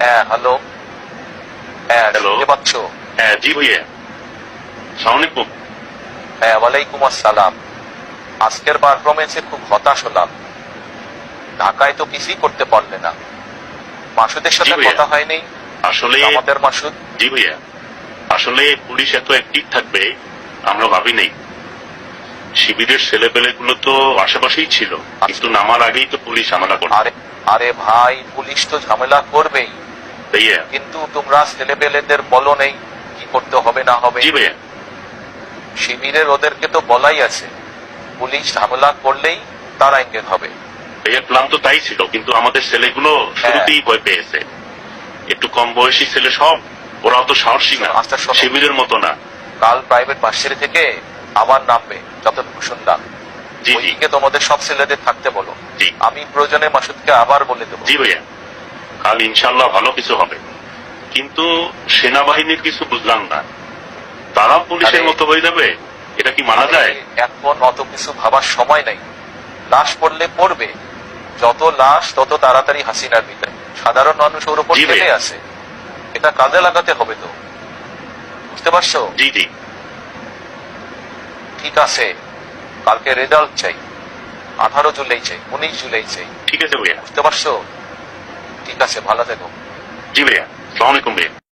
হ্যাঁ হ্যালো। হ্যাঁ হ্যালো। শুনতে পাচ্ছ? হ্যাঁ জি ভাইয়া, সালাম আলাইকুম। হ্যাঁ ওয়ালাইকুম আসসালাম। আজকের পারফরমেন্সে খুব হতাশ হলাম। ঢাকায় তো কিছুই করতে পারলে না। মাসুদের জি সাথে ভাইয়া। কথা হয়নি? আসলে আমাদের মাসুদ। জি ভাইয়া, আসলে পুলিশ এত অ্যাক্টিভ থাকবে আমরা ভাবি নাই। শিবিরের ছেলেপেলে গুলো তো আশেপাশেই ছিল, কিন্তু নামার আগেই তো পুলিশ ঝামেলা করবে। আরে আরে ভাই, পুলিশ তো ঝামেলা করবেই, ভাইয়া। কিন্তু তোমরা ছেলেপেলেদের বলো নেই কি করতে হবে না হবে। জি ভাইয়া। শিবিরের ওদেরকে তো বলাই আছে, পুলিশ ঝামেলা করলেই তারা এঙ্গেজ হবে। ভাইয়া প্ল্যান তো তাই ছিল, কিন্তু আমাদের ছেলেগুলো শুরুতেই ভয় পেয়েছে। একটু কম বয়সী ছেলে সব, ওরা অত সাহসী না, আচ্ছা শোনো, শিবিরের মতো না। কাল প্রাইভেট ভার্সিটি থেকে আবার নামবে যতটুকু শুনলাম। জি জি ওইদিকে তোমাদের সব ছেলেদের থাকতে বলো। জি আমি প্রয়োজনে মাসুদকে আবার বলে দেবো। জি ভাইয়া, কাল ইনশাল্লাহ ভালো কিছু হবে। কিন্তু সেনাবাহিনীর কিছু বুঝলাম না, তারা পুলিশের আরে, মতো হয়ে যাবে, এটা কি মানা যায়? এখন অত কিছু ভাবার সময় নাই। লাশ পড়লে পড়বে, যত লাশ তত তাড়াতাড়ি হাসিনার ভিতরে। সাধারণ মানুষ ওর উপর জি ভাই। ফেলে আছে, এটা কাজে লাগাতে হবে তো, বুঝতে পারছো? জি জি ঠিক আছে, কালকে রেজাল্ট চাই। 18 জুলাই চাই, 19 জুলাই চাই, ঠিক আছে ভাইয়া। বুঝতে পারছো? ঠিক আছে, ভালো থেকো। জি ভাইয়া, সালাম আলাইকুম ভাইয়া।